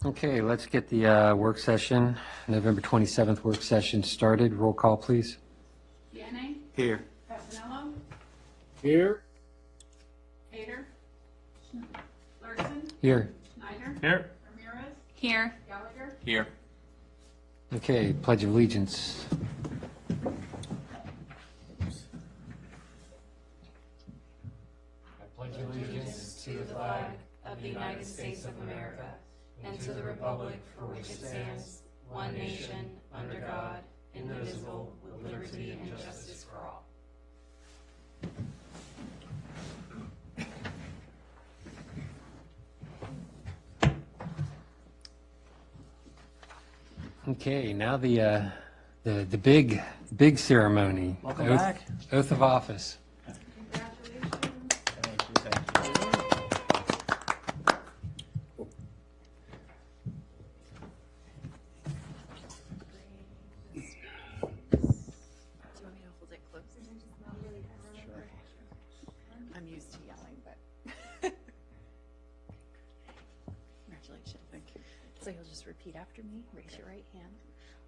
Okay, let's get the work session, November 27th work session started. Roll call, please. Vianney, Here. Casanello, Here. Hader, Larson, Here. Schneider, Here. Ramirez, Here. Gallagher, Here. Okay, Pledge of Allegiance. Of the United States of America, and to the republic for which it stands, one nation, under God, indivisible, with liberty and justice for all. Okay, now the big ceremony. Welcome back. Oath of office. congratulations. Do you want me to hold it close? I'm used to yelling, but. Congratulations. Thank you. So you'll just repeat after me. Raise your right hand.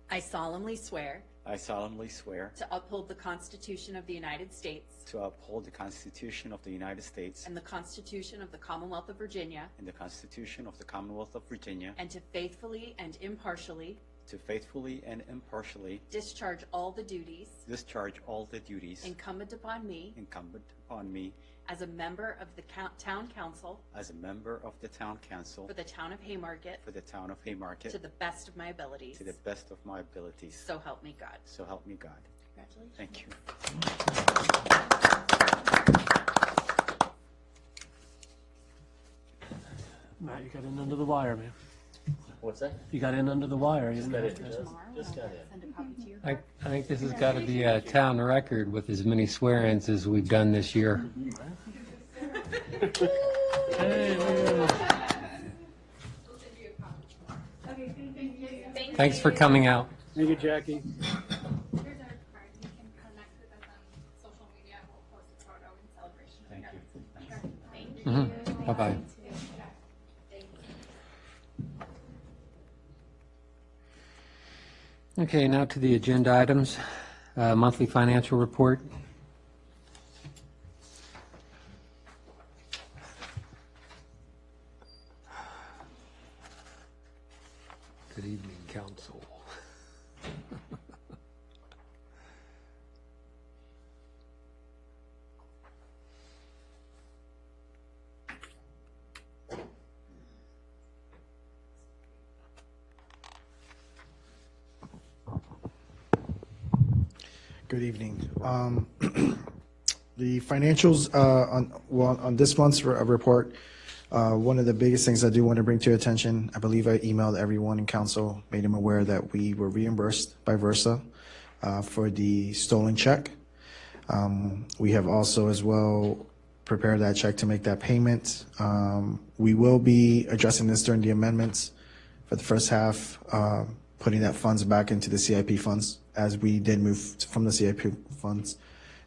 I solemnly swear I solemnly swear to uphold the Constitution of the United States to uphold the Constitution of the United States and the Constitution of the Commonwealth of Virginia, and the Constitution of the Commonwealth of Virginia, and to faithfully and impartially to faithfully and impartially discharge all the duties discharge all the duties incumbent upon me incumbent upon me as a member of the Town Council as a member of the Town Council for the Town of Haymarket for the Town of Haymarket to the best of my abilities. to the best of my abilities. So help me God. So help me God. Congratulations. Thank you. Matt, you got in under the wire, man. What's that? You got in under the wire. You didn't Got have it. to- Tomorrow, Just got I'll it. send a copy to you. I think this has got to be a town record with as many swear-ins as we've done this year. Hey, look at that. Thanks for coming out. Thank you, Jackie. Here's our card. You can connect with us on social media. We'll post a photo in celebration. Thank you. Bye-bye. Okay, now to the agenda items. Monthly financial report. Good evening, council. Good evening. The financials on this month's report, one of the biggest things I do want to bring to your attention, I believe I emailed everyone in council, made them aware that we were reimbursed by Versa for the stolen check. We have also as well prepared that check to make that payment. We will be addressing this during the amendments for the first half, putting that funds back into the CIP funds as we did move from the CIP funds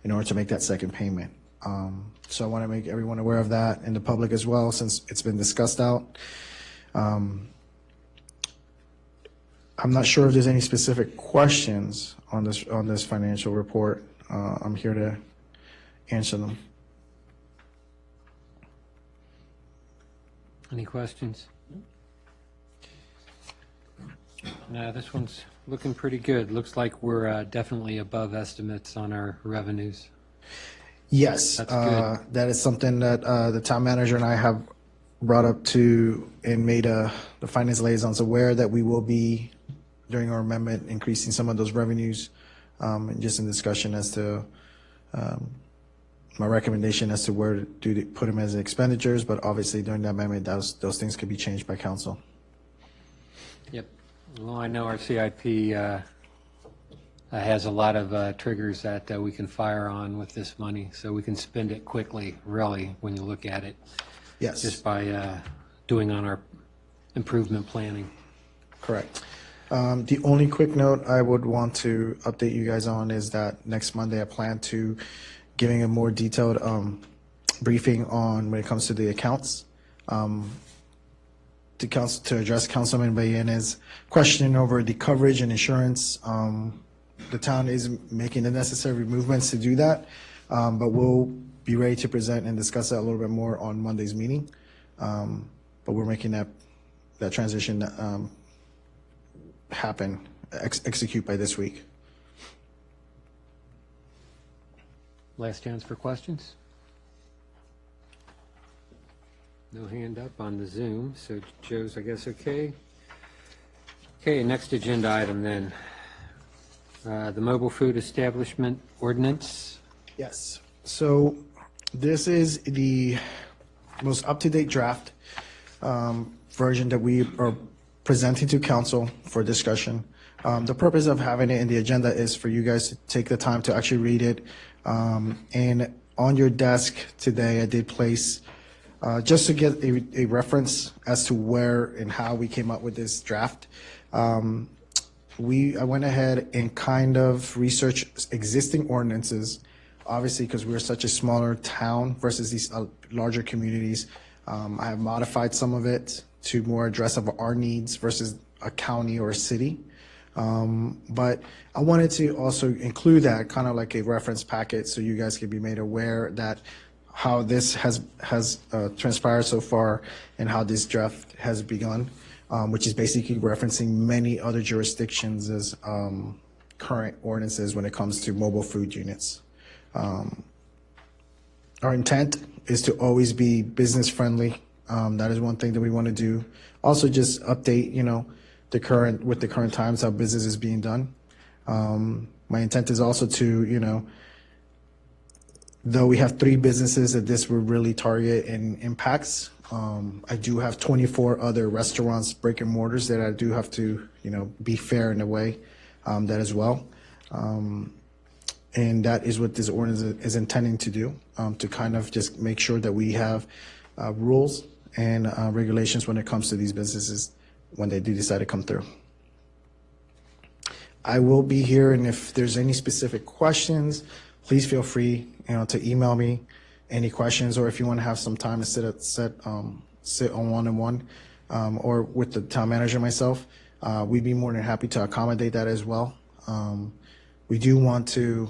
in order to make that second payment. So I want to make everyone aware of that and the public as well, since it's been discussed out. I'm not sure if there's any specific questions on this financial report. I'm here to answer them. Any questions? No, this one's looking pretty good. Looks like we're definitely above estimates on our revenues. Yes, That's good. that is something that the town manager and I have brought up to and made the finance liaisons aware that we will be, during our amendment, increasing some of those revenues, and just in discussion as to my recommendation as to where to put them as expenditures, but obviously during the amendment, those things could be changed by council. Yep. Well, I know our CIP has a lot of triggers that we can fire on with this money, so we can spend it quickly, really, when you look at it, Yes, just by doing on our improvement planning. correct. The only quick note I would want to update you guys on is that next Monday I plan to giving a more detailed briefing on when it comes to the accounts. To address Councilman Bayene's question over the coverage and insurance. The town is making the necessary movements to do that, but we'll be ready to present and discuss that a little bit more on Monday's meeting. But we're making that transition happen, execute by this week. Last chance for questions? No hand up on the Zoom, so Joe's, I guess, okay. Okay, next agenda item then. The mobile food establishment ordinance. Yes. So this is the most up-to-date draft version that we are presenting to council for discussion. The purpose of having it in the agenda is for you guys to take the time to actually read it. And on your desk today, I did place, just to get a reference as to where and how we came up with this draft. I went ahead and kind of researched existing ordinances, obviously because we're such a smaller town versus these larger communities. I have modified some of it to more address of our needs versus a county or a city. But I wanted to also include that kind of like a reference packet so you guys can be made aware that how this has transpired so far and how this draft has begun, which is basically referencing many other jurisdictions as current ordinances when it comes to mobile food units. Our intent is to always be business friendly. That is one thing that we want to do. Also just update, with the current times, how business is being done. My intent is also to, though we have 3 businesses that this will really target and impacts, I do have 24 other restaurants, brick and mortars that I do have to, be fair in a way, that as well. And that is what this ordinance is intending to do, to kind of just make sure that we have rules and regulations when it comes to these businesses when they do decide to come through. I will be here, and if there's any specific questions, please feel free, to email me any questions, or if you want to have some time to sit on one-on-one, or with the town manager and myself, we'd be more than happy to accommodate that as well. We do want to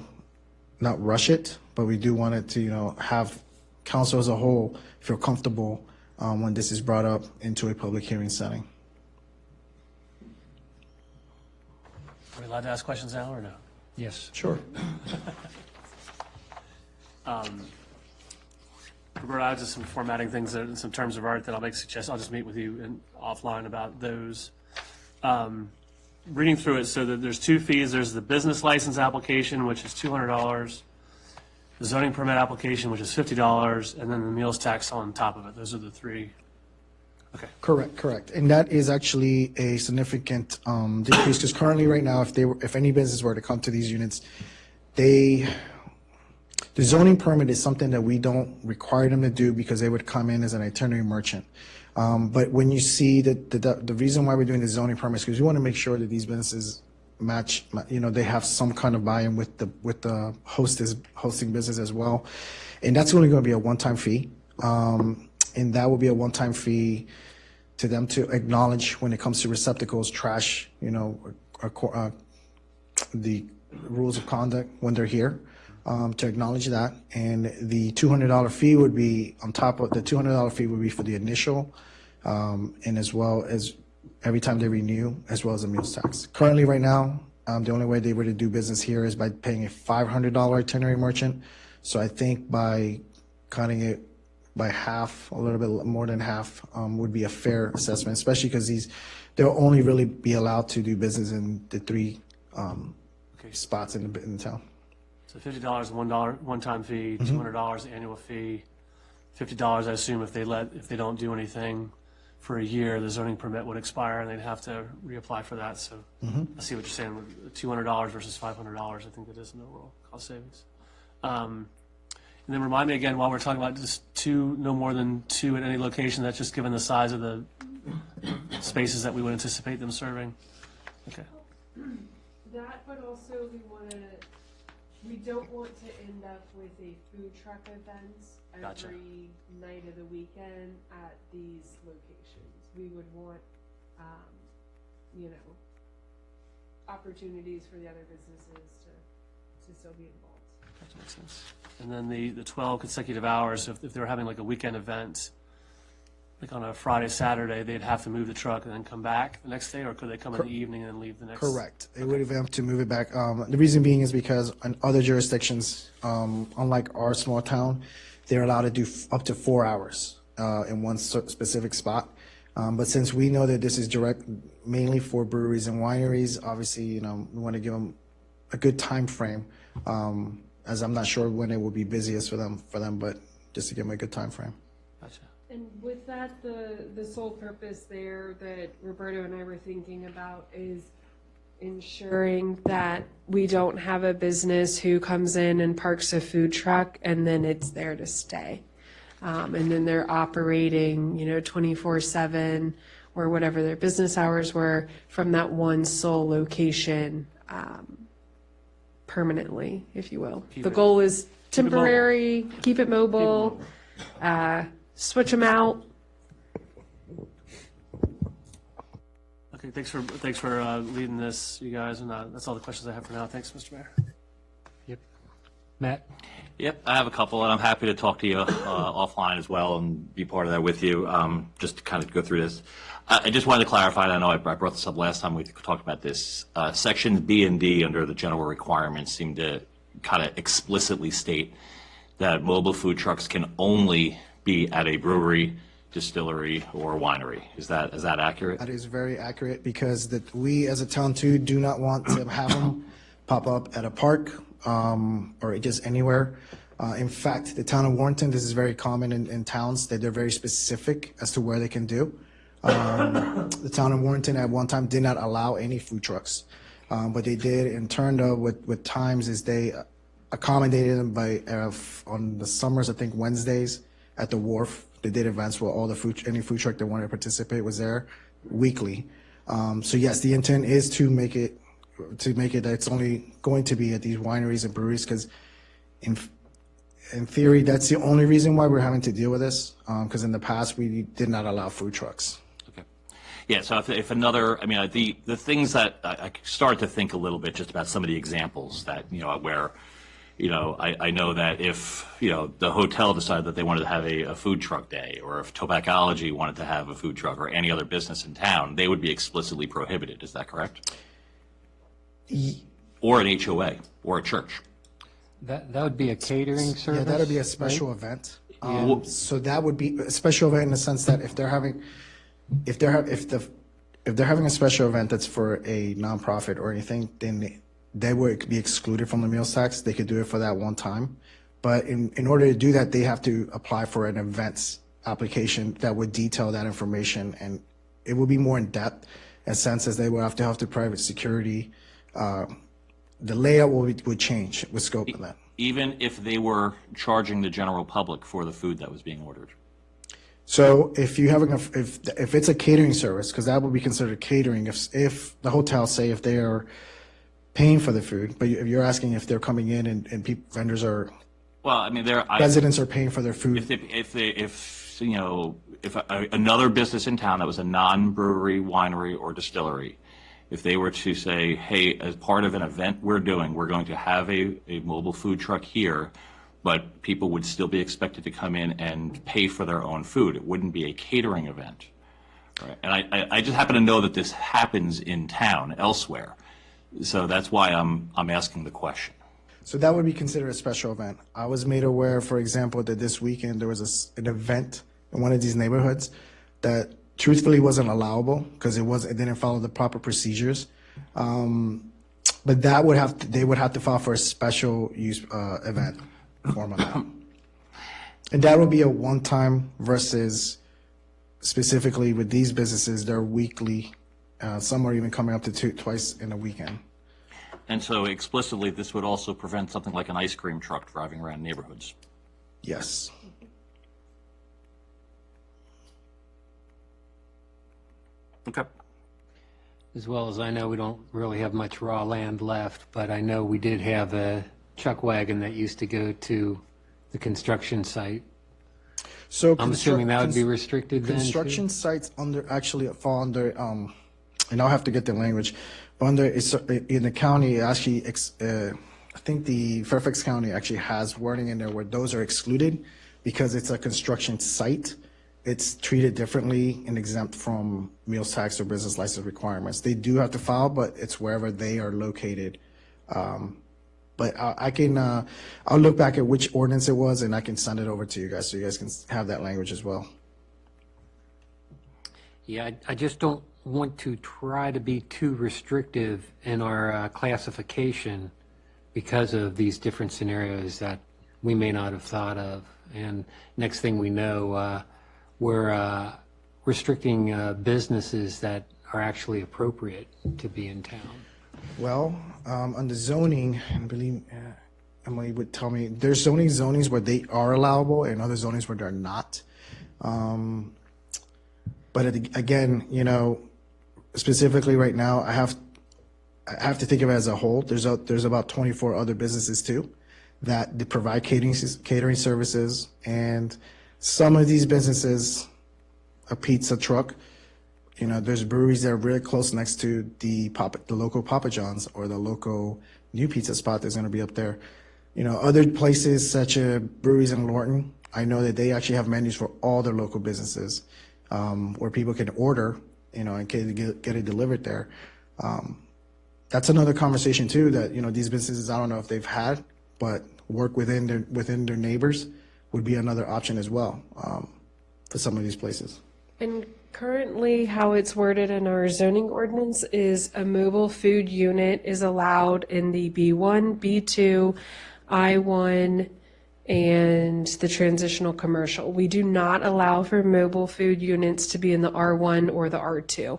not rush it, but we do want it to, have council as a whole feel comfortable when this is brought up into a public hearing setting. Are we allowed to ask questions now or no? Yes. Sure. Roberta, I have just some formatting things and some terms of art that I'll I'll just meet with you offline about those. Reading through it, so that there's 2 fees. There's the business license application, which is $200, the zoning permit application, which is $50, and then the meals tax on top of it. Those are the 3. Okay. Correct. And that is actually a significant decrease, because currently right now, if any business were to come to these units, the zoning permit is something that we don't require them to do because they would come in as an itinerary merchant. But when you see that the reason why we're doing the zoning permits, because we want to make sure that these businesses match, they have some kind of buy-in with the hosting business as well. And that's only going to be a one-time fee. And that will be a one-time fee to them to acknowledge when it comes to receptacles, trash, the rules of conduct when they're here, to acknowledge that. And the $200 fee would be on top of the $200 fee would be for the initial, and as well as every time they renew, as well as the meals tax. Currently, right now, the only way they were to do business here is by paying a $500 itinerary merchant. So I think by cutting it by half, a little bit more than half, would be a fair assessment, especially because they'll only really be allowed to do business in the 3 spots in the town. So $50 one-time fee, $200 annual fee, $50 I assume if they don't do anything for a year, the zoning permit would expire and they'd have to reapply for that. So I see what you're saying with $200 versus $500. I think that is an overall cost savings. And then remind me again, while we're talking about just 2, no more than 2 at any location, that's just given the size of the spaces that we would anticipate them serving. Okay. That, but also we want to We don't want to end up with a food truck event Gotcha. every night of the weekend at these locations. We would want, you know, opportunities for the other businesses to still be involved. That makes sense. And then the 12 consecutive hours, if they were having like a weekend event, like on a Friday, Saturday, they'd have to move the truck and then come back the next day, or could they come in the evening and then leave the next? Correct. It would have to move it back. The reason being is because in other jurisdictions, unlike our small town, they're allowed to do up to 4 hours in one specific spot. But since we know that this is direct mainly for breweries and wineries, obviously, you know, we want to give them a good time frame, as I'm not sure when it will be busiest for them, but just to give them a good time frame. Gotcha. And with that, the sole purpose there that Roberto and I were thinking about is ensuring that we don't have a business who comes in and parks a food truck and then it's there to stay. And then they're operating, you know, 24/7 or whatever their business hours were from that one sole location, permanently, if you will. Keep The it- goal is keep it mobile. temporary, keep it mobile, switch them out. Okay, thanks for leading this, you guys, and that's all the questions I have for now. Thanks, Mr. Mayor. Yep. Matt? Yep, I have a couple, and I'm happy to talk to you offline as well and be part of that with you, just to kind of go through this. I just wanted to clarify, and I know I brought this up last time we talked about this. Sections B and D under the general requirements seem to kind of explicitly state that mobile food trucks can only be at a brewery, distillery, or winery. Is that accurate? That is very accurate because we as a town too do not want to have them pop up at a park or just anywhere. In fact, the town of Warrenton, this is very common in towns that they're very specific as to where they can do. The town of Warrenton at one time did not allow any food trucks. But they did in turn of with times is they accommodated them by on the summers, I think Wednesdays at the wharf. They did events where any food truck that wanted to participate was there weekly. So yes, the intent is to make it that it's only going to be at these wineries and breweries because in theory, that's the only reason why we're having to deal with this, because in the past, we did not allow food trucks. Okay. Yeah, so if another, I mean, the things that I started to think a little bit just about some of the examples that, you know, where, you know, I know that if, you know, the hotel decided that they wanted to have a food truck day, or if Tobacology wanted to have a food truck, or any other business in town, they would be explicitly prohibited. Is that correct? Or an HOA, or a church. That would be a catering service? Yeah, that would be a right? special event. Yeah. So that would be a special event in the sense that if they're having a special event that's for a nonprofit or anything, then they would be excluded from the meals tax. They could do it for that one time. But in order to do that, they have to apply for an events application that would detail that information, and it would be more in depth in a sense as they would have to have the private security. The layout would change with scope of that. Even if they were charging the general public for the food that was being ordered. So if you having if it's a catering service, because that would be considered catering, if the hotel say if they are paying for the food, but if you're asking if they're coming in and vendors are Well, I mean, residents are paying for their food. if you know, if another business in town that was a non-brewery, winery, or distillery, if they were to say, hey, as part of an event we're going to have a mobile food truck here, but people would still be expected to come in and pay for their own food. It wouldn't be a catering event. Right? And I just happen to know that this happens in town elsewhere. So that's why I'm asking the question. So that would be considered a special event. I was made aware, for example, that this weekend there was an event in one of these neighborhoods that truthfully wasn't allowable because it didn't follow the proper procedures. But they would have to file for a special use event form of that. And that would be a one-time versus specifically with these businesses, they're weekly. Some are even coming up to twice in a weekend. And so explicitly, this would also prevent something like an ice cream truck driving around neighborhoods. Yes. Okay. As well as I know, we don't really have much raw land left, but I know we did have a chuck wagon that used to go to the construction site. So I'm assuming that would be constru- restricted then, too? Construction sites actually fall under, and I'll have to get the language, in the county, actually, I think the Fairfax County actually has wording in there where those are excluded because it's a construction site. It's treated differently and exempt from meals tax or business license requirements. They do have to file, but it's wherever they are located. But I'll look back at which ordinance it was and I can send it over to you guys so you guys can have that language as well. Yeah, I just don't want to try to be too restrictive in our classification because of these different scenarios that we may not have thought of. And next thing we know, we're restricting businesses that are actually appropriate to be in town. Well, on the zoning, I believe Emily would tell me, there's zonings where they are allowable and other zonings where they're not. But again, you know, specifically right now, I have to think of it as a whole. There's about 24 other businesses too that they provide catering services, and some of these businesses, a pizza truck. You know, there's breweries that are really close next to the local Papa John's or the local new pizza spot that's going to be up there. You know, other places such as breweries in Lorton, I know that they actually have menus for all their local businesses where people can order, you know, and get it delivered there. That's another conversation too that, you know, these businesses, I don't know if they've had, but work within their neighbors would be another option as well for some of these places. And currently, how it's worded in our zoning ordinance is a mobile food unit is allowed in the B1, B2, I1, and the transitional commercial. We do not allow for mobile food units to be in the R1 or the R2.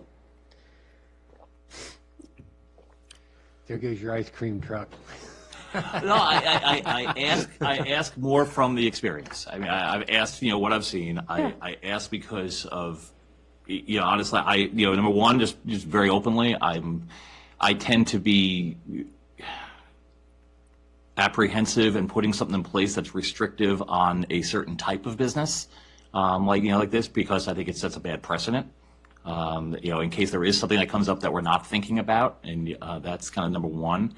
There goes your ice cream truck. No, I ask more from the experience. I mean, I've asked, you know, what I've seen. I ask because of, you know, honestly, number one, just very openly, I tend to be apprehensive in putting something in place that's restrictive on a certain type of business, like this, because I think it sets a bad precedent. You know, in case there is something that comes up that we're not thinking about, and that's kind of number one.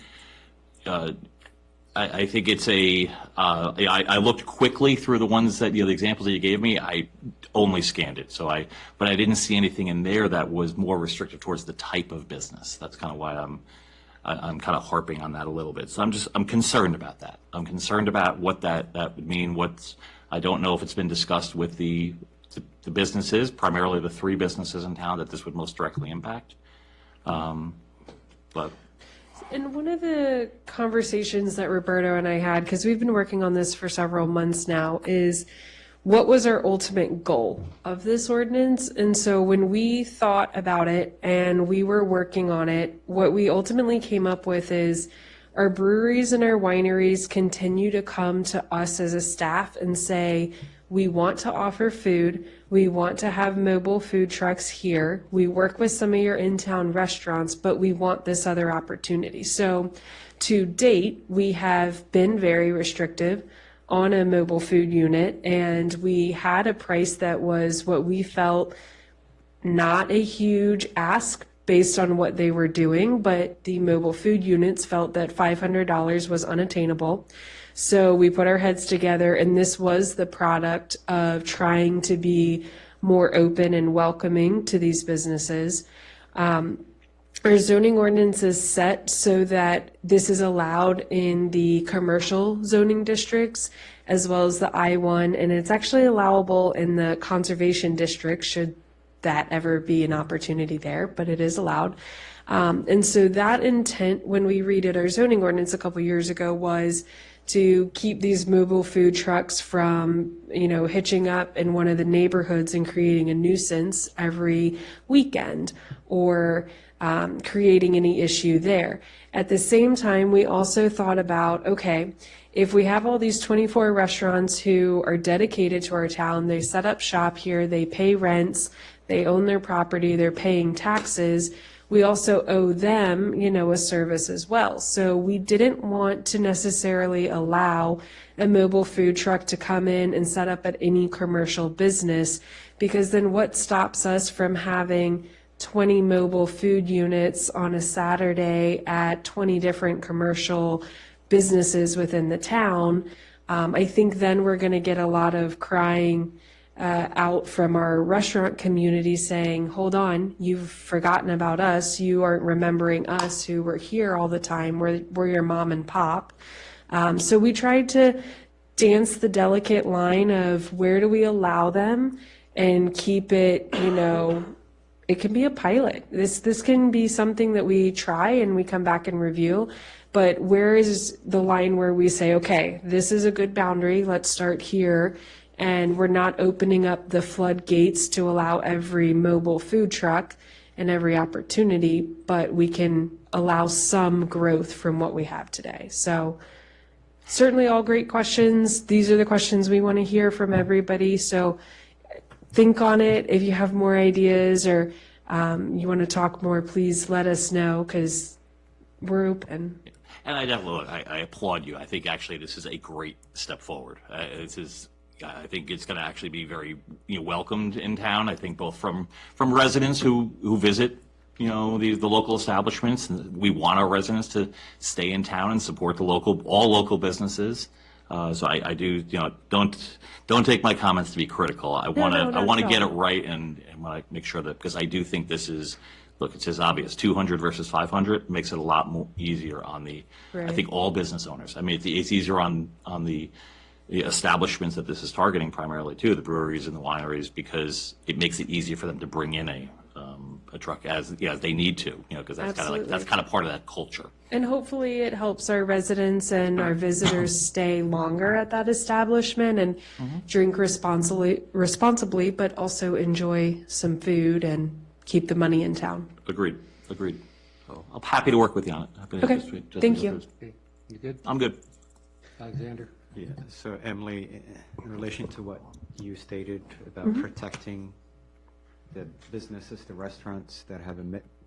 I think it's I looked quickly through the ones that, you know, the examples that you gave me. I only scanned it, but I didn't see anything in there that was more restrictive towards the type of business. That's kind of why I'm kind of harping on that a little bit. So I'm concerned about that. I'm concerned about what that would mean. I don't know if it's been discussed with the businesses, primarily the 3 businesses in town that this would most directly impact. But. And one of the conversations that Roberto and I had, because we've been working on this for several months now, is what was our ultimate goal of this ordinance? And so when we thought about it and we were working on it, what we ultimately came up with is our breweries and our wineries continue to come to us as a staff and say, we want to offer food. We want to have mobile food trucks here. We work with some of your in-town restaurants, but we want this other opportunity. So to date, we have been very restrictive on a mobile food unit, and we had a price that was what we felt not a huge ask based on what they were doing, but the mobile food units felt that $500 was unattainable. So we put our heads together, and this was the product of trying to be more open and welcoming to these businesses. Our zoning ordinance is set so that this is allowed in the commercial zoning districts as well as the I1, and it's actually allowable in the conservation district should that ever be an opportunity there, but it is allowed. And so that intent, when we redid our zoning ordinance a couple years ago, was to keep these mobile food trucks from, you know, hitching up in one of the neighborhoods and creating a nuisance every weekend or creating any issue there. At the same time, we also thought about, okay, if we have all these 24 restaurants who are dedicated to our town, they set up shop here, they pay rents, they own their property, they're paying taxes, we also owe them, a service as well. So we didn't want to necessarily allow a mobile food truck to come in and set up at any commercial business, because then what stops us from having 20 mobile food units on a Saturday at 20 different commercial businesses within the town? I think then we're going to get a lot of crying out from our restaurant community saying, hold on, you've forgotten about us. You aren't remembering us who were here all the time. We're your mom and pop. So we tried to dance the delicate line of where do we allow them and keep it, it can be a pilot. This can be something that we try and we come back and review. But where is the line where we say, okay, this is a good boundary, let's start here, and we're not opening up the floodgates to allow every mobile food truck and every opportunity, but we can allow some growth from what we have today. So certainly all great questions. These are the questions we want to hear from everybody. So think on it. If you have more ideas or you want to talk more, please let us know, because we're open. And I applaud you. I think actually this is a great step forward. I think it's going to actually be very welcomed in town. I think both from residents who visit the local establishments, and we want our residents to stay in town and support all local businesses. So I do don't take my comments to be critical. I want to get it right and want to make sure that, because I do think this is. Look, it's as obvious. 200 versus 500 makes it a lot more easier on the, Right. I think, all business owners. I mean, it's easier on the establishments that this is targeting primarily too, the breweries and the wineries, because it makes it easier for them to bring in a truck as they need to, because that's kind of part of that culture. And hopefully it helps our residents and our visitors stay longer at that establishment and drink responsibly, but also enjoy some food and keep the money in town. Agreed. So I'm happy to work with you on it. Okay, thank you. Okay, you good? I'm good. Alexander? Yeah, so Emily, in relation to what you stated about protecting the businesses, the restaurants that have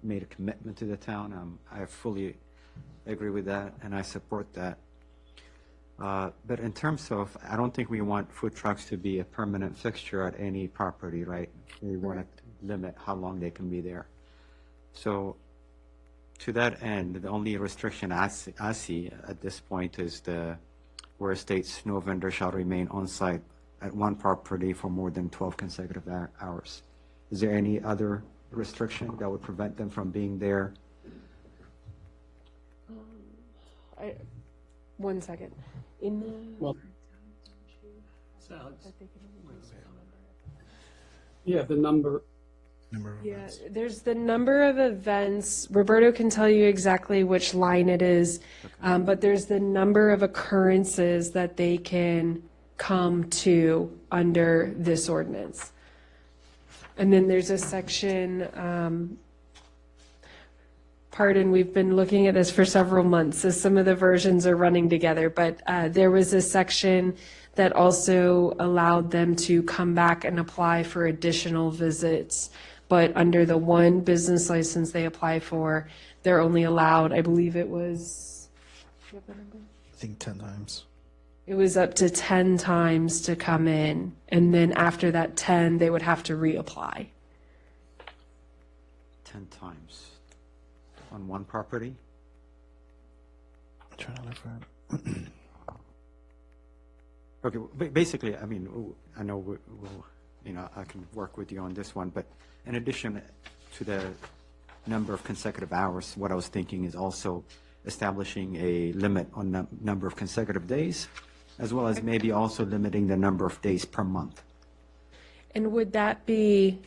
made a commitment to the town, I fully agree with that, and I support that. But in terms of, I don't think we want food trucks to be a permanent fixture at any property, right? We want to limit how long they can be there. So to that end, the only restriction I see at this point is where it states no vendor shall remain on site at one property for more than 12 consecutive hours. Is there any other restriction that would prevent them from being there? One second. In the. Well, yeah, the number. Yeah, there's the number of events. Roberto can tell you exactly which line it is, but there's the number of occurrences that they can come to under this ordinance. And then there's a section, pardon, we've been looking at this for several months, so some of the versions are running together, but there was a section that also allowed them to come back and apply for additional visits. But under the one business license they apply for, they're only allowed, I believe it was, do you have the number? I think 10 times. It was up to 10 times to come in, and then after that 10, they would have to reapply. 10 times on one property? I'm trying to look for it. Okay, basically, I mean, I know I can work with you on this one, but in addition to the number of consecutive hours, what I was thinking is also establishing a limit on number of consecutive days, as well as maybe also limiting the number of days per month. And would that be,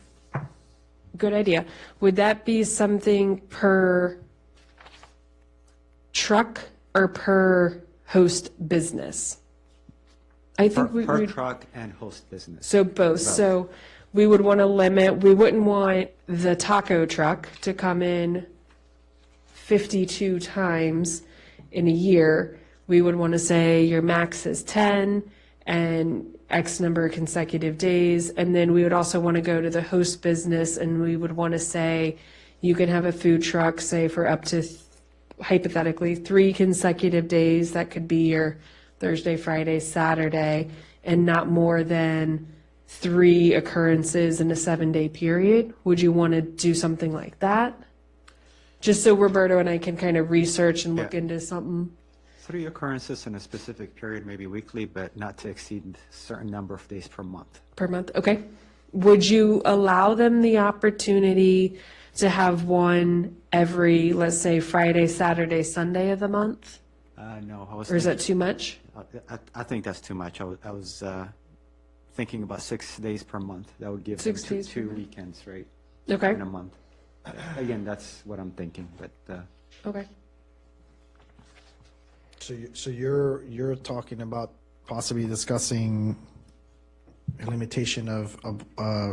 good idea, would that be something per truck or per host business? I think Per truck and host business. So both. So we would want to limit, we wouldn't want the taco truck to come in 52 times in a year. We would want to say your max is 10 and X number of consecutive days. And then we would also want to go to the host business and we would want to say you can have a food truck, say, for up to, hypothetically, 3 consecutive days. That could be your Thursday, Friday, Saturday, and not more than 3 occurrences in a 7-day period. Would you want to do something like that? Just so Roberto and I can kind of research and look Yeah. into something. 3 occurrences in a specific period, maybe weekly, but not to exceed a certain number of days per month. Per month, okay. Would you allow them the opportunity to have one every, let's say, Friday, Saturday, Sunday of the month? No, I was. Or is that thinking- too much? I think that's too much. I was thinking about 6 days per month. That would give them 6 days per two month. weekends, right? Okay, In a month. Again, that's what I'm thinking, but okay. So you're talking about possibly discussing a limitation of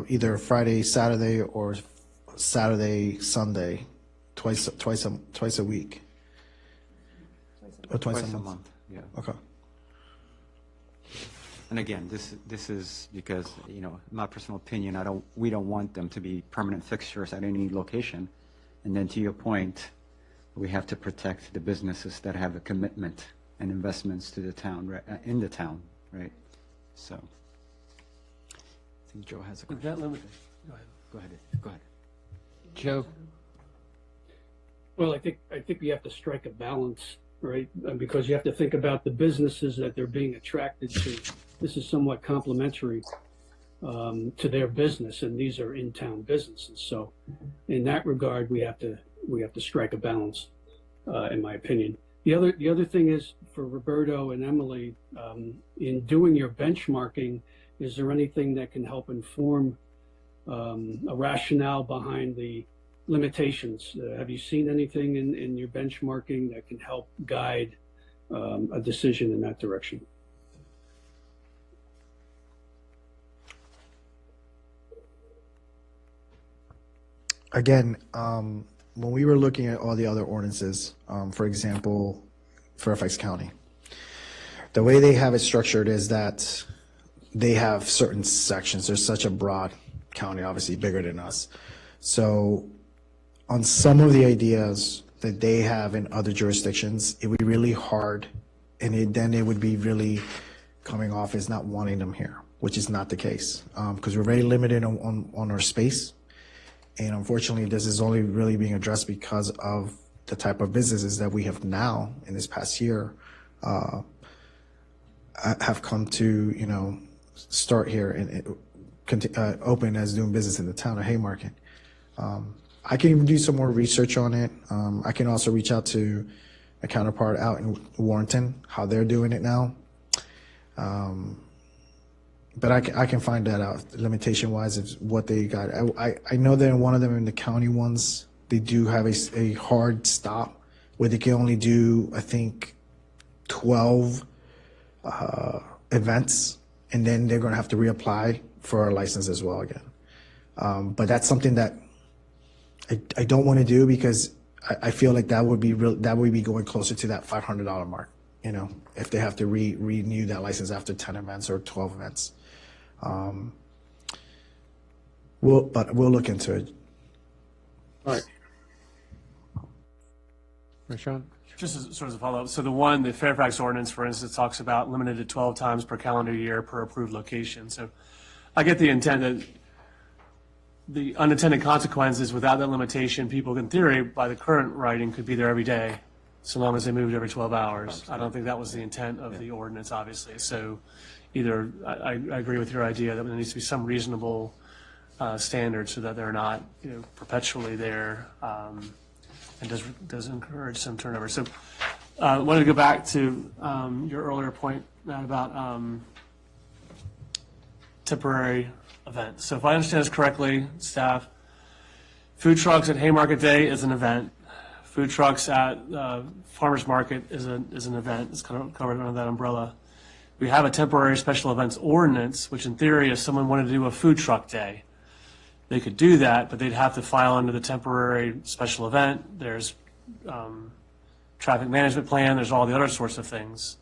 either Friday, Saturday, or Saturday, Sunday, twice a week, or twice a month. yeah. Okay. And again, this is because, you know, my personal opinion, we don't want them to be permanent fixtures at any location. And then to your point, we have to protect the businesses that have a commitment and investments to the town, right, in the town, right? So, I think Joe has a With question. that limit, go ahead. Go ahead. Joe? Well, I think we have to strike a balance, right? Because you have to think about the businesses that they're being attracted to. This is somewhat complementary to their business, and these are in-town businesses. So, in that regard, we have to strike a balance, in my opinion. The other thing is for Roberto and Emily, in doing your benchmarking, is there anything that can help inform a rationale behind the limitations? Have you seen anything in your benchmarking that can help guide a decision in that direction? Again, when we were looking at all the other ordinances, for example, Fairfax County, the way they have it structured is that they have certain sections. They're such a broad county, obviously bigger than us. So on some of the ideas that they have in other jurisdictions, it would be really hard, and then it would be really coming off as not wanting them here, which is not the case, because we're very limited on our space. And unfortunately, this is only really being addressed because of the type of businesses that we have now in this past year have come to, start here and open as doing business in the town of Haymarket. I can even do some more research on it. I can also reach out to a counterpart out in Warrenton, how they're doing it now. But I can find that out, limitation-wise, is what they got. I know that in one of them, in the county ones, they do have a hard stop where they can only do, I think, 12 events, and then they're going to have to reapply for a license as well again. But that's something that I don't want to do, because I feel like that would be going closer to that $500 mark, if they have to renew that license after 10 events or 12 events. We'll look into it. All right. Rashawn? Just as sort of a follow-up, so the Fairfax ordinance, for instance, talks about limited to 12 times per calendar year per approved location. So I get the intent that the unintended consequences without that limitation, people in theory, by the current writing, could be there every day, so long as they moved every 12 hours. I don't think that was the intent of the ordinance, obviously. So either, I agree with your idea that there needs to be some reasonable standard so that they're not, perpetually there, and does encourage some turnover. So I wanted to go back to your earlier point, Matt, about temporary events. So if I understand this correctly, staff, food trucks at Haymarket Day is an event. Food trucks at Farmers Market is an event. It's kind of covered under that umbrella. We have a temporary special events ordinance, which in theory, if someone wanted to do a food truck day, they could do that, but they'd have to file under the temporary special event. There's traffic management plan. There's all the other sorts of things.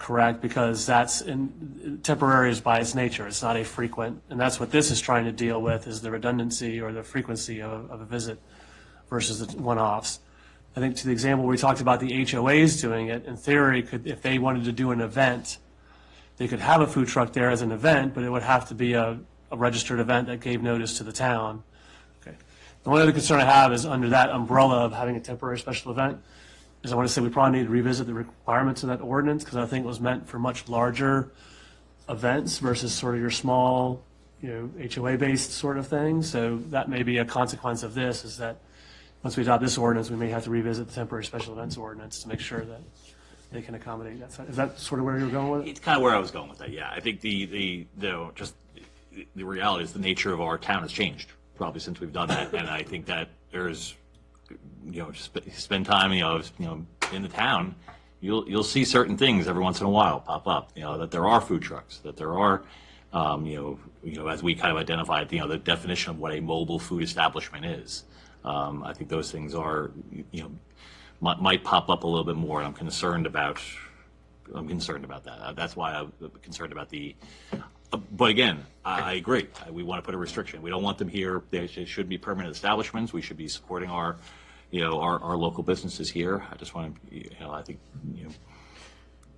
correct, because temporary is by its nature, it's not a frequent, and that's what this is trying to deal with, is the redundancy or the frequency of a visit versus the one-offs. I think to the example we talked about the HOAs doing it, in theory, if they wanted to do an event, they could have a food truck there as an event, but it would have to be a registered event that gave notice to the town. Okay. The only other concern I have is under that umbrella of having a temporary special event, is I want to say we probably need to revisit the requirements of that ordinance, because I think it was meant for much larger events versus sort of your small, HOA-based sort of thing. So that may be a consequence of this, is that once we adopt this ordinance, we may have to revisit the temporary special events ordinance to make sure that they can accommodate that. Is that sort of where you were going with it? It's kind of where I was going with that, yeah. I think the reality is the nature of our town has changed probably since we've done that, and I think that there's, spend time, in the town, you'll see certain things every once in a while pop up, that there are food trucks, that there are, as we kind of identified, the definition of what a mobile food establishment is. I think those things are, might pop up a little bit more, and I'm concerned about that. That's why I'm concerned about but again, I agree. We want to put a restriction. We don't want them here. They should be permanent establishments. We should be supporting our local businesses here. I just want to, I think,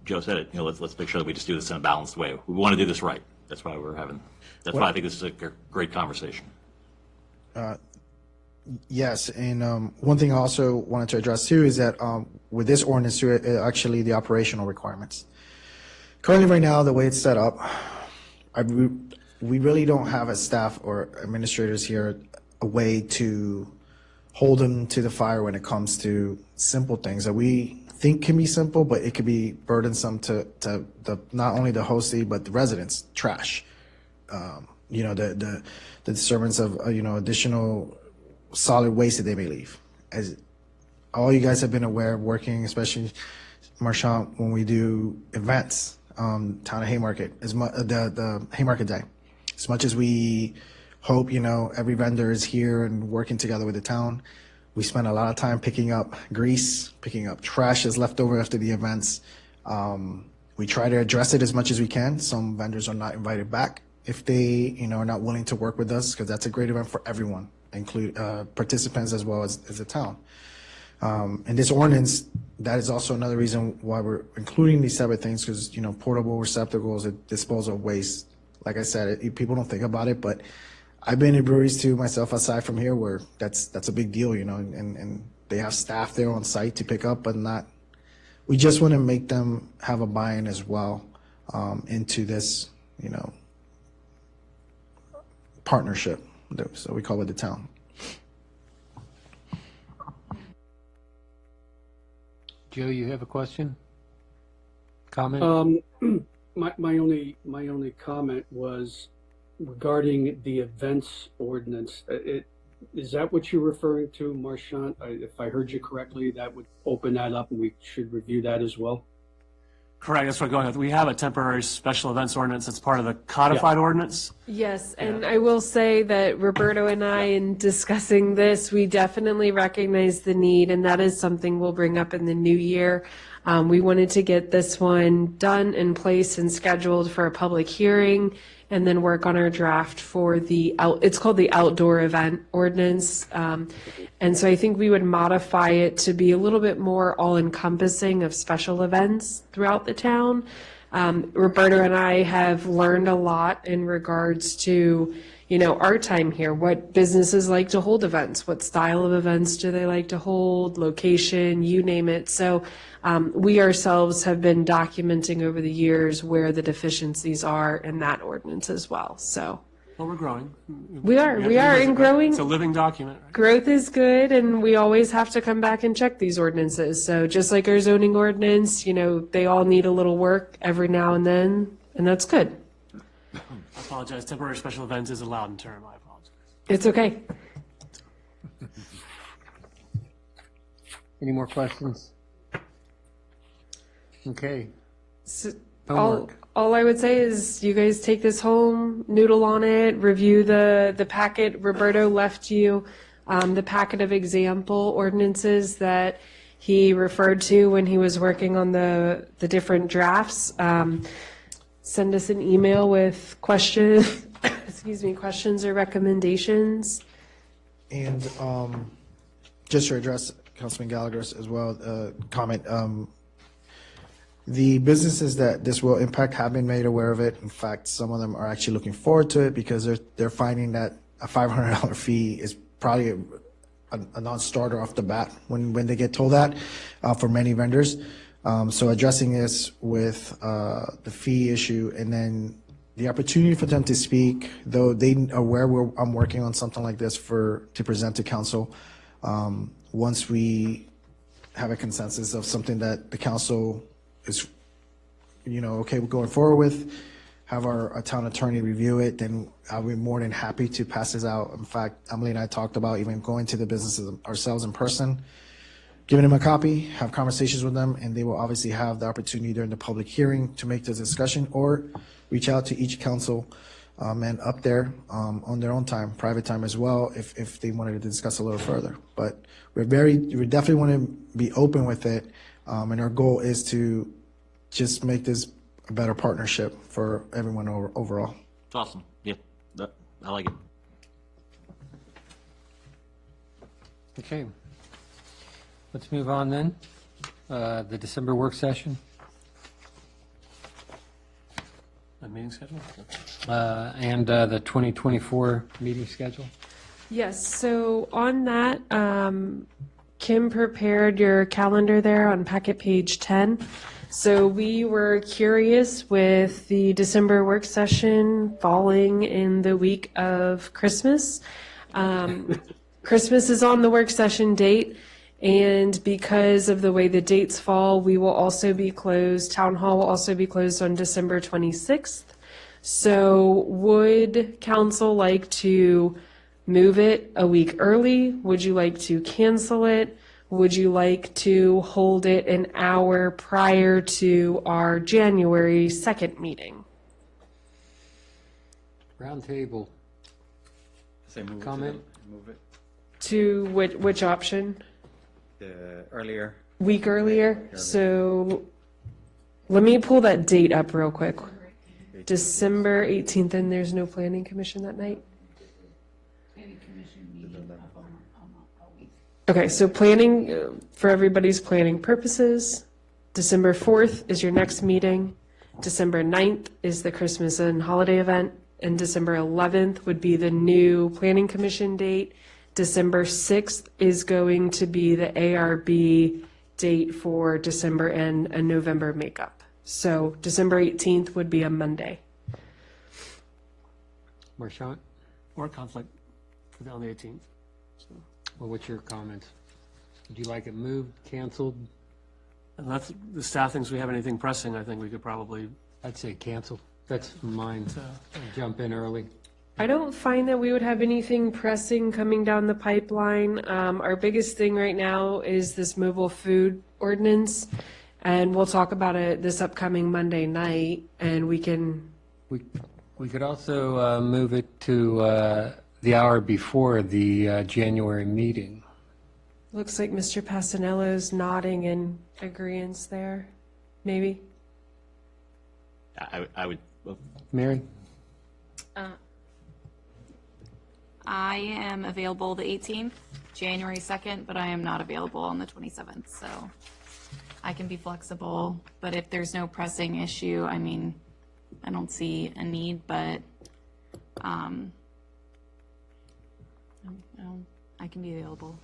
Joe said it. Let's make sure that we just do this in a balanced way. We want to do this right. That's why why I think this is a great conversation. Yes, and one thing I also wanted to address too is that with this ordinance too, actually the operational requirements. Currently, right now, the way it's set up, we really don't have a staff or administrators here a way to hold them to the fire when it comes to simple things that we think can be simple, but it could be burdensome to not only the hostee but the residents. Trash, the disturbance of additional solid waste that they may leave. As all you guys have been aware of working, especially Marchant, when we do events, town of Haymarket, the Haymarket Day, as much as we hope, every vendor is here and working together with the town, we spend a lot of time picking up grease, picking up trash that's left over after the events. We try to address it as much as we can. Some vendors are not invited back if they, are not willing to work with us, because that's a great event for everyone, include participants as well as the town. And this ordinance, that is also another reason why we're including these separate things, because, portable receptacles, disposal of waste, like I said, people don't think about it, but I've been in breweries too myself aside from here where that's a big deal, and they have staff there on site to pick up, but we just want to make them have a buy-in as well into this, partnership. So we call it the town. Joe, you have a question? Comment? My only comment was regarding the events ordinance. Is that what you're referring to, Marchant? If I heard you correctly, that would open that up, and we should review that as well. Correct, that's what I'm going with. We have a temporary special events ordinance that's part of the codified ordinance. Yes, and I will say that Roberto and I, in discussing this, we definitely recognize the need, and that is something we'll bring up in the new year. We wanted to get this one done in place and scheduled for a public hearing, and then work on our draft for it's called the outdoor event ordinance. And so I think we would modify it to be a little bit more all-encompassing of special events throughout the town. Roberto and I have learned a lot in regards to, our time here, what businesses like to hold events, what style of events do they like to hold, location, you name it. So we ourselves have been documenting over the years where the deficiencies are in that ordinance as well. So Well, we're growing. we are in growing. It's a living document. Right? Growth is good, and we always have to come back and check these ordinances. So just like our zoning ordinance, they all need a little work every now and then, and that's good. I apologize. Temporary special events is a Loudon term. I apologize. It's okay. Any more questions? Okay. So, Homework. all I would say is you guys take this home, noodle on it, review the packet. Roberto left you the packet of example ordinances that he referred to when he was working on the different drafts. Send us an email with questions, questions or recommendations. And just to address Councilman Gallagher's as well, comment, the businesses that this will impact have been made aware of it. In fact, some of them are actually looking forward to it because they're finding that a $500 fee is probably a non-starter off the bat when they get told that for many vendors. So addressing this with the fee issue and then the opportunity for them to speak, though they are aware I'm working on something like this to present to council. Once we have a consensus of something that the council is, okay, we're going forward with, have our town attorney review it, then I'll be more than happy to pass this out. In fact, Emily and I talked about even going to the businesses ourselves in person, giving them a copy, have conversations with them, and they will obviously have the opportunity during the public hearing to make the discussion or reach out to each council man up there on their own time, private time as well, if they wanted to discuss a little further. But we definitely want to be open with it, and our goal is to just make this a better partnership for everyone overall. It's awesome. Yeah, I like it. Okay. Let's move on then. The December work session. The meeting schedule? And the 2024 meeting schedule. Yes, so on that, Kim prepared your calendar there on packet page 10. So we were curious with the December work session falling in the week of Christmas. Christmas is on the work session date, and because of the way the dates fall, we will also be closed. Town Hall will also be closed on December 26th. So would council like to move it a week early? Would you like to cancel it? Would you like to hold it an hour prior to our January 2nd meeting? Round table. Say move Comment? Move it To which option? earlier. Week earlier? So let me pull that date up real quick. December 18th, and there's no planning commission that night? Okay, so planning, for everybody's planning purposes, December 4th is your next meeting. December 9th is the Christmas and holiday event, and December 11th would be the new planning commission date. December 6th is going to be the ARB date for December and a November makeup. So December 18th would be a Monday. Marchant? Or conflict on the 18th. So, Well, what's your comments? Would you like it moved, canceled? unless the staff thinks we have anything pressing, I think we could probably, I'd say canceled. That's mine. Jump in early. I don't find that we would have anything pressing coming down the pipeline. Our biggest thing right now is this mobile food ordinance, and we'll talk about it this upcoming Monday night, and we can, We could also move it to the hour before the January meeting. looks like Mr. Passanello's nodding in agreeance there, maybe? I would, Mary? I am available the 18th, January 2nd, but I am not available on the 27th, so I can be flexible. But if there's no pressing issue, I mean, I don't see a need, but I can be available.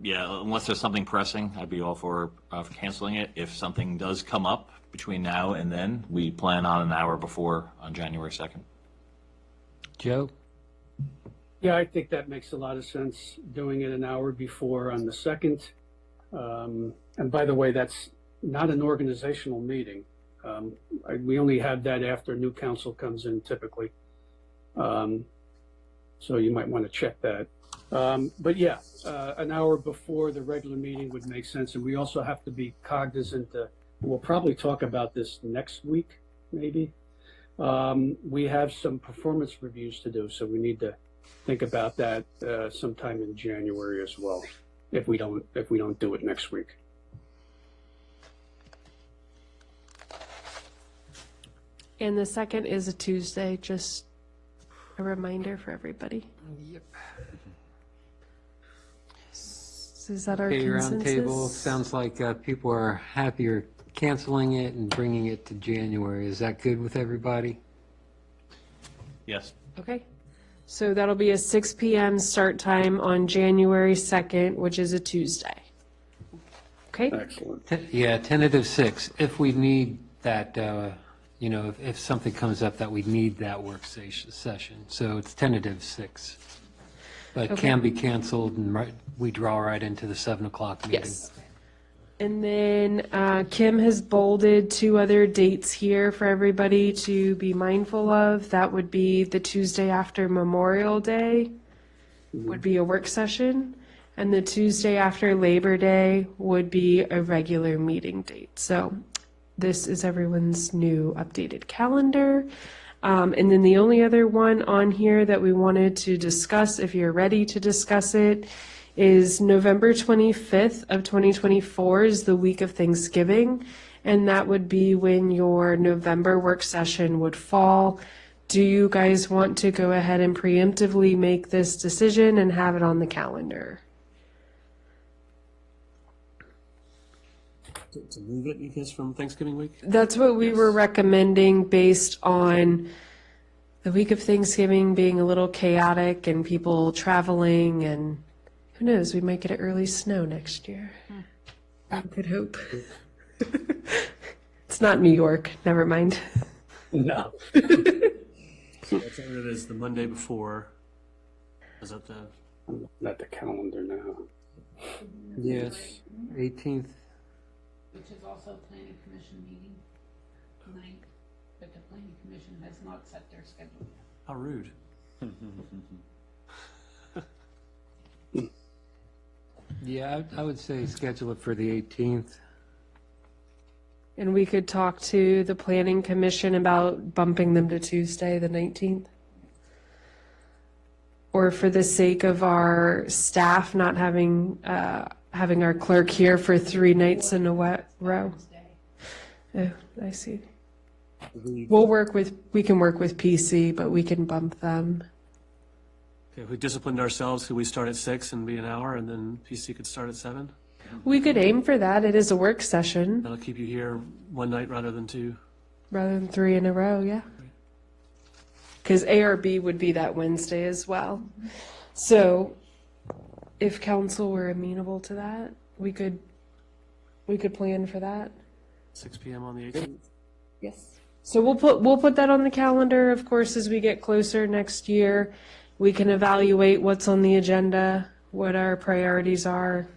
yeah, unless there's something pressing, I'd be all for canceling it. If something does come up between now and then, we plan on an hour before on January 2nd. Joe? Yeah, I think that makes a lot of sense, doing it an hour before on the 2nd. And by the way, that's not an organizational meeting. We only have that after new council comes in typically. So you might want to check that. But yeah, an hour before the regular meeting would make sense. And we also have to be cognizant that we'll probably talk about this next week, maybe. We have some performance reviews to do, so we need to think about that sometime in January as well. if we don't do it next week. And the 2nd is a Tuesday, just a reminder for everybody. Yep. Is that our Okay, consensus? roundtable, sounds like people are happier canceling it and bringing it to January. Is that good with everybody? Yes. Okay. So that'll be a 6 p.m. start time on January 2nd, which is a Tuesday. Okay? Excellent. Yeah, tentative 6. If we need that, if something comes up that we need that work session. So it's tentative 6. But Okay. can be canceled and we draw right into the 7 o'clock meeting. Yes. And then Kim has bolded 2 other dates here for everybody to be mindful of. That would be the Tuesday after Memorial Day would be a work session, and the Tuesday after Labor Day would be a regular meeting date. So this is everyone's new updated calendar. And then the only other one on here that we wanted to discuss, if you're ready to discuss it, is November 25th of 2024 is the week of Thanksgiving, and that would be when your November work session would fall. Do you guys want to go ahead and preemptively make this decision and have it on the calendar? To move it, I guess, from Thanksgiving week? That's what we were recommending based on the week of Thanksgiving being a little chaotic and people traveling, and who knows, we might get an early snow next year. I could hope. It's not New York, never mind. No. So that's what it is, the Monday before. Is that the, I'm looking at the calendar now. Yes, 18th. Which is also planning commission meeting tonight, but the planning commission has not set their schedule yet. how rude. Yeah, I would say schedule it for the 18th. And we could talk to the planning commission about bumping them to Tuesday, the 19th. Or for the sake of our staff not having our clerk here for 3 nights in a row. Oh, I see. We can work with PC, but we can bump them. Okay, we disciplined ourselves, could we start at 6 and be an hour, and then PC could start at 7? We could aim for that. It is a work session That'll keep you here one night rather than 2. rather than 3 in a row, yeah. Because ARB would be that Wednesday as well. So if council were amenable to that, we could plan for that. 6 p.m. on the 18th. Yes. So we'll put that on the calendar, of course, as we get closer next year. We can evaluate what's on the agenda, what our priorities are.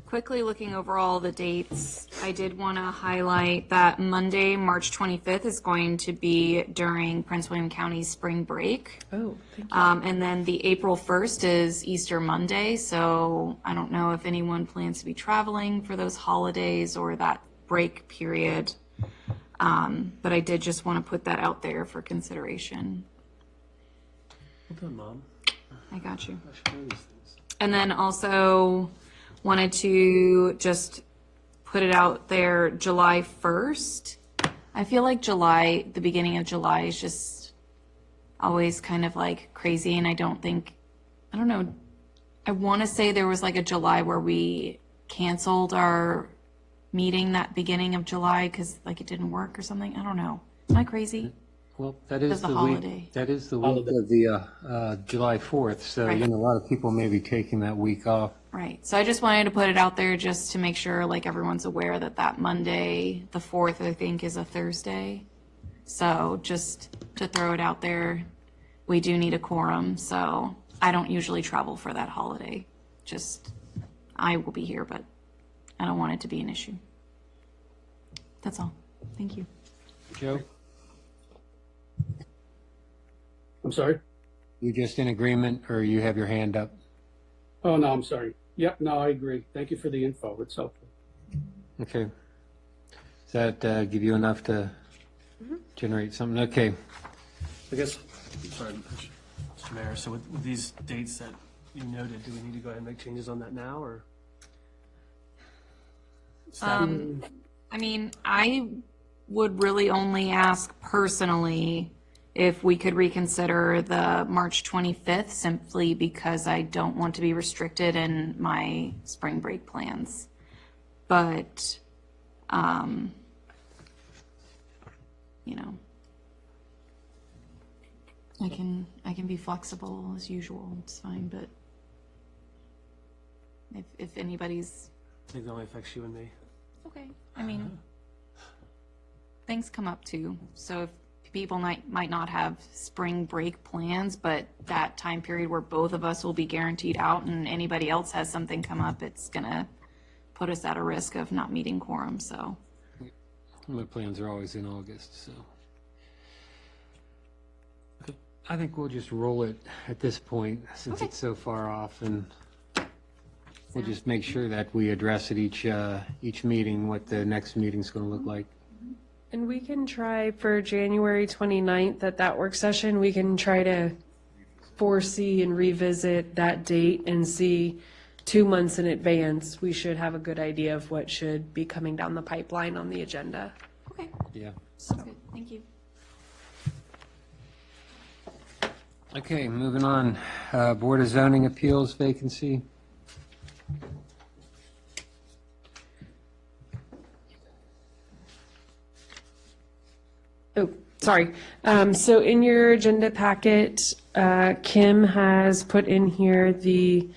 Quickly looking over all the dates, I did want to highlight that Monday, March 25th is going to be during Prince William County's spring break. Oh, thank you. And then the April 1st is Easter Monday, so I don't know if anyone plans to be traveling for those holidays or that break period. But I did just want to put that out there for consideration. Well done, Mom. I got you. I should know these things. And then also wanted to just put it out there, July 1st. I feel like the beginning of July is just always kind of like crazy, and I don't know, I want to say there was like a July where we canceled our meeting that beginning of July because like it didn't work or something. I don't know. Am I crazy? Well, that is the the holiday. week, that is the week of the July 4th, so, Right. a lot of people may be taking that week off. Right. So I just wanted to put it out there just to make sure like everyone's aware that that Monday, the 4th, I think is a Thursday. So just to throw it out there, we do need a quorum. So I don't usually travel for that holiday. Just, I will be here, but I don't want it to be an issue. That's all. Thank you. Joe, I'm sorry? you just in agreement, or you have your hand up? Oh, no, I'm sorry. Yep, no, I agree. Thank you for the info. It's helpful. Okay. Does that give you enough to generate something? Okay. I guess, sorry, Mr. Mayor, so with these dates that you noted, do we need to go ahead and make changes on that now, or? I mean, I would really only ask personally if we could reconsider the March 25th, simply because I don't want to be restricted in my spring break plans. But, you know, I can be flexible as usual. It's fine, but if anybody's I think it only affects you and me. okay, I mean, things come up too. So if people might not have spring break plans, but that time period where both of us will be guaranteed out and anybody else has something come up, it's gonna put us at a risk of not meeting quorum, so. My plans are always in August, so. I think we'll just roll it at this point, since Okay. it's so far off, and we'll just make sure that we address at each meeting what the next meeting's going to look like. And we can try for January 29th at that work session, we can try to foresee and revisit that date and see 2 months in advance. We should have a good idea of what should be coming down the pipeline on the agenda. Okay, Yeah. sounds good, thank you. Okay, moving on. Board of Zoning Appeals vacancy. Oh, sorry. So in your agenda packet, Kim has put in here the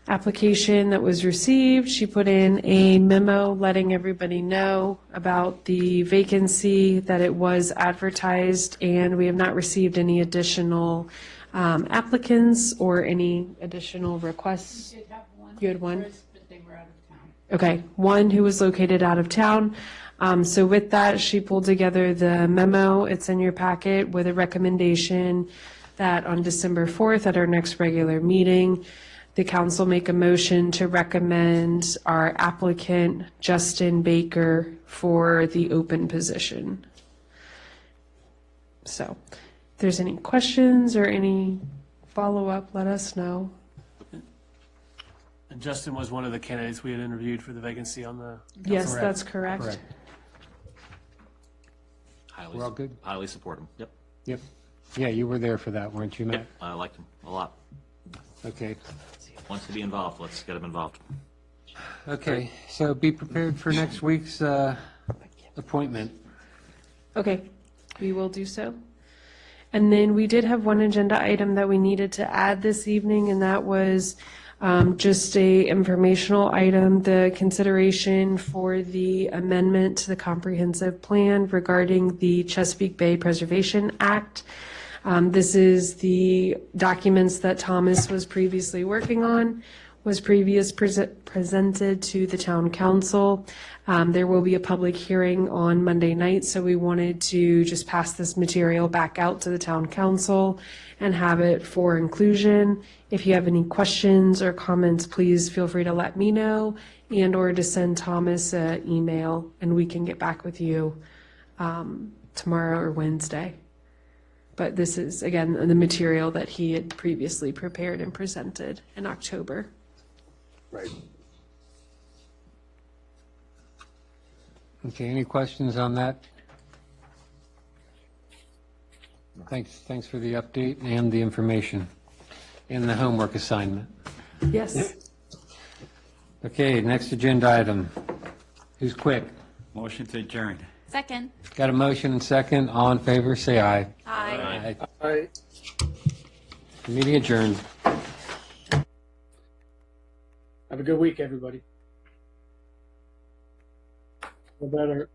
application that was received. She put in a memo letting everybody know about the vacancy, that it was advertised, and we have not received any additional applicants or any additional requests. Did have one. You had one? first, But they were out of town. Okay, one who was located out of town. So with that, she pulled together the memo. It's in your packet with a recommendation that on December 4th at our next regular meeting, the council make a motion to recommend our applicant, Justin Baker, for the open position. So if there's any questions or any follow-up, let us know. And Justin was one of the candidates we had interviewed for the vacancy on the. Yes, that's correct. Correct. Highly, We're all good? highly support him. Yep. Yep. Yeah, you were there for that, weren't you, Matt? Yep. I liked him a lot. Okay. Wants to be involved. Let's get him involved. Okay, so be prepared for next week's appointment. Okay, we will do so. And then we did have one agenda item that we needed to add this evening, and that was just a informational item, the consideration for the amendment to the comprehensive plan regarding the Chesapeake Bay Preservation Act. This is the documents that Thomas was previously working on, was presented to the town council. There will be a public hearing on Monday night, so we wanted to just pass this material back out to the town council and have it for inclusion. If you have any questions or comments, please feel free to let me know and/or to send Thomas an email, and we can get back with you tomorrow or Wednesday. But this is, again, the material that he had previously prepared and presented in October. Right. Okay, any questions on that? Thanks for the update and the information and the homework assignment. Yes. Okay, next agenda item. Who's quick? Motion to adjourn. Second. Got a motion and second. All in favor, say aye. Aye. Aye. Meeting adjourned. Have a good week, everybody. Feel better.